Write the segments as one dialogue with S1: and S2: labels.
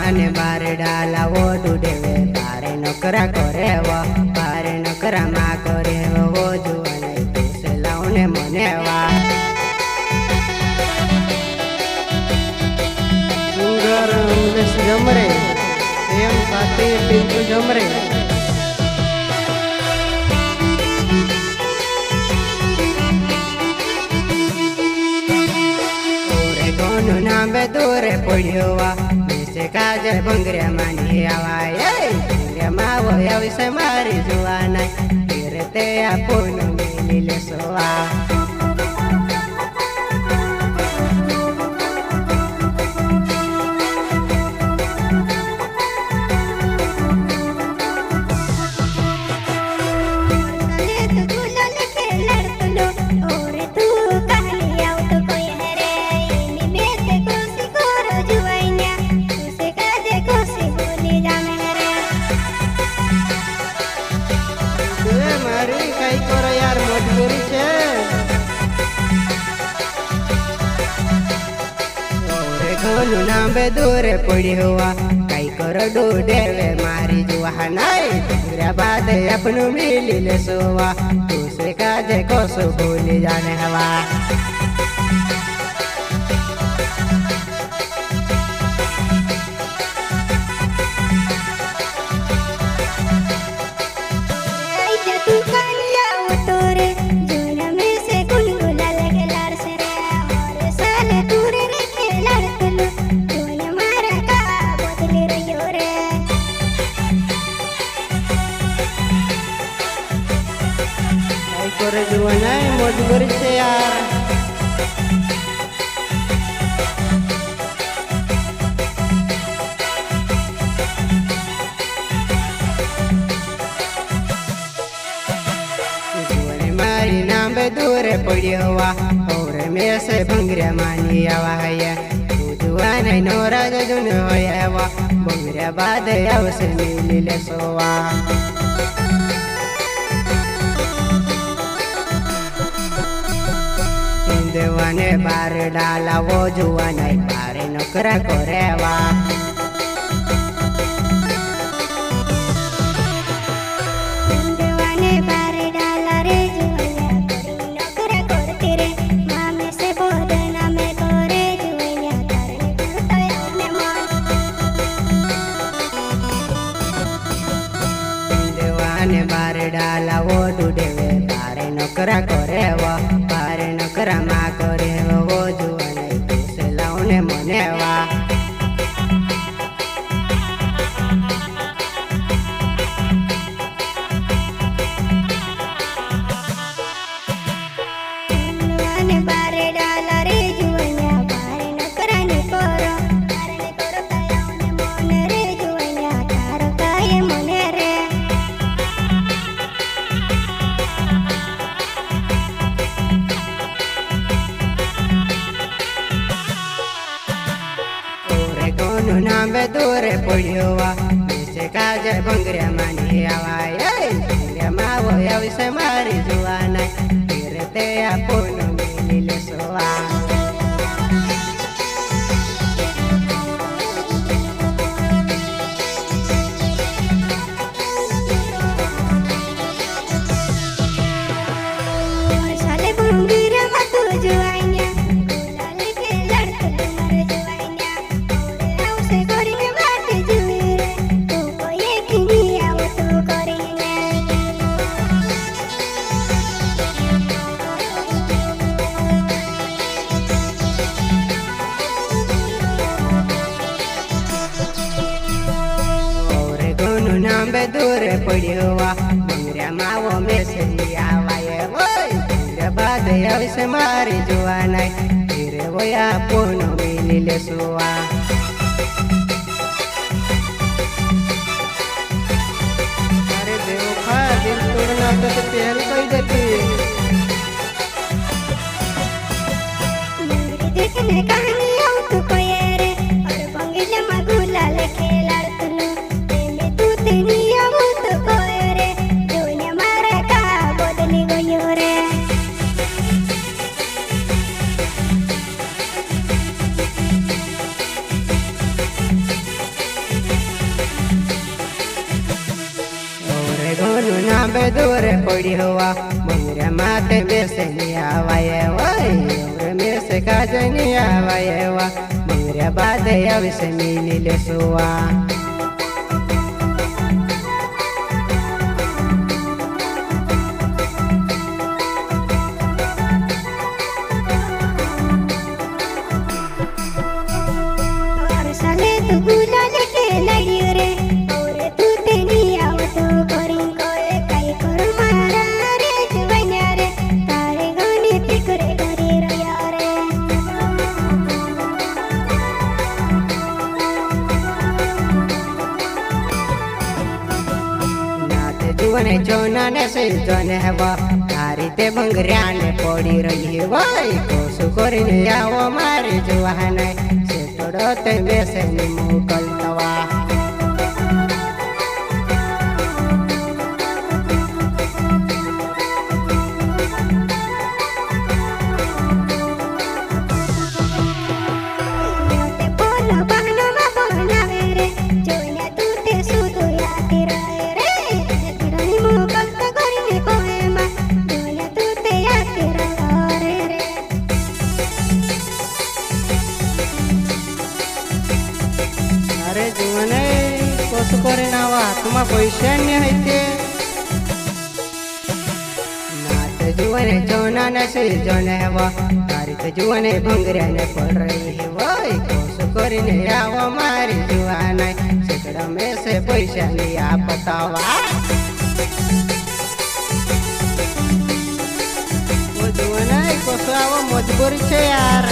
S1: અને બારે ડાલાવો ડૂડેવે બારે નોકરા કરે બારે નોકરા માં કરે વો જુવાને તુસે લાવને મને વા સુંદર ઉમેશ જમરે એમ સાથે પિંટુ જમરે નામે દોરે પડ્યો વા બેસે કાજે ભંગરે માની આવાય ભંગરે માવો આવશે મારી જુવાના તેરે તે આપોનું મેલી લેસો આ નામે દોરે પડ્યો કઈ કરો ડોડેવે મારી જુવા નાઈ પૂરા બાદ આપનું મિલી લેસો તું સે કાજે કોસો ભૂલી જાને હવા मजबूरी से यार मारी नाम दूरे पड़ियो और में से भंगरे मानी आवा है जुआ नहीं नोरा जुन होया भंगरे बाद आवसे मिली ले सोवा देवाने बार डाला वो जुआना बारे नौकरा करे वा देवाने बार डाला रे जुआना करी नौकरा करते रे मामे से बोलना में करे जुआना करने करता है अपने मन देवाने बार डाला वो डूडेवे बारे नौकरा करे वा बारे नौकरा मा करे वो जुआने तुसे लावने મને વા અને બારે ડાલા રે જુવાના બારે નોકરા ને કરો બારે કરો તાયાને મને રે જુવાના તારો કાય મને રે नामे दूरे पड़ियो बेसे काजे भंगरे मानी आवाय भंगरे मावो आवसे मारी जुवाना तेरे ते आपनो मिली लेसो साले भंगरे मा तू जुवाना नामे दूरे पड़ियो भंगरे मावो में से आवाए भंगरे बाद आवसे मारी जुवाना तेरे वो आपनो मिली लेसो अरे देखा दिल तोड़ना तो पहल कोई देती देखने कहानी आओ तू कोई रे और भंगले मगुला लेके लड़तनु નાંબે દૂરે પડી હોવા બંગરે માથે બેસે ની આવાય હોય મેસે કાજે ની આવાય એવા બંગરે બાદે આવશે મિલી લેસુવા जुवने जोना ने से जोने हवा तारी ते बंगरिया ने पड़ी रही भाई कोसु करिने आओ मारी जुवाने से तोड़ो ते बेसे नि मुकलतवा अरे जीवने कसं करे नावा तुम्हा पैसे नाही नात जीवने जोना नसे जोने हवा तारी ते जीवने भंगऱ्याने पड रही वय कसं करीने यावा मारी जीवाने सगळं मेसे पैशाने या पतावा वो जीवने कसं आवा मजबूरी छे यार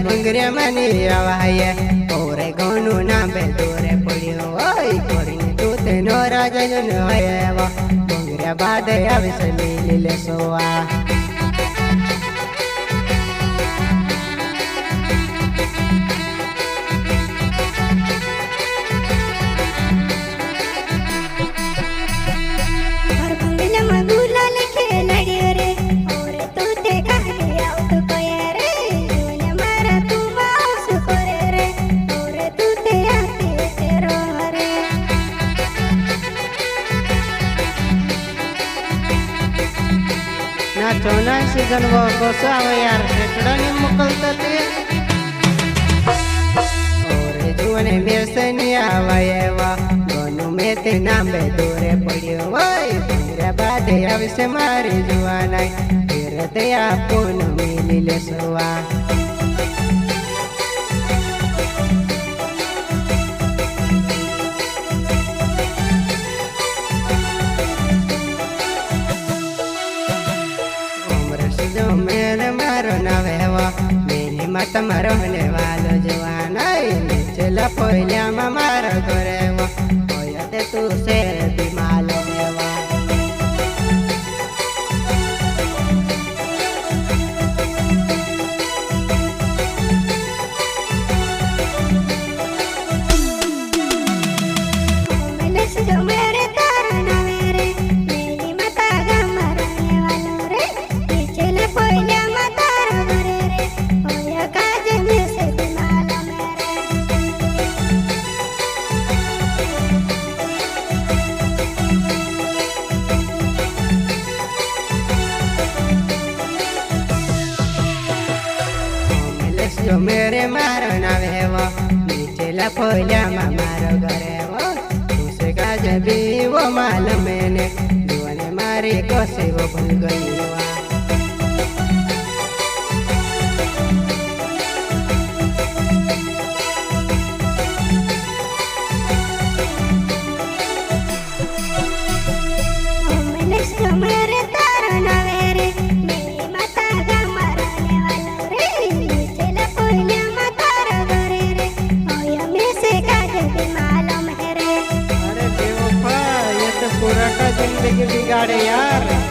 S1: બંગરે માની આવાય ઓરે ગોનું નામે દોરે પડ્યો હોય કોરીને તું તે નો રાજા જન હોય બંગરે બાદે આવશે મિલી લેસોવા चौना सीजन वो कसं आवे यार शेकडाने मोकलता ते ओरे जुवने मेसनी आवायवा दोनों में ते नांबे दूरे पड्यो वय तेरा बादे आवसे मारी जुवानाय फिर ते आपुन मिली लेसवा मेरे मारो नवेवा मेरी मत मारो ने वालो जवाना चला पहिल्या मारो गोरेवा होया ते तू से दिमालो मेवा जो मेरे मारो नावेवा नीचे लफोल्या मारो गरेवा तुसे काज भी वो माल मैंने जुवने मारी कोसे वो भूल गईवा बिगाड़े यार।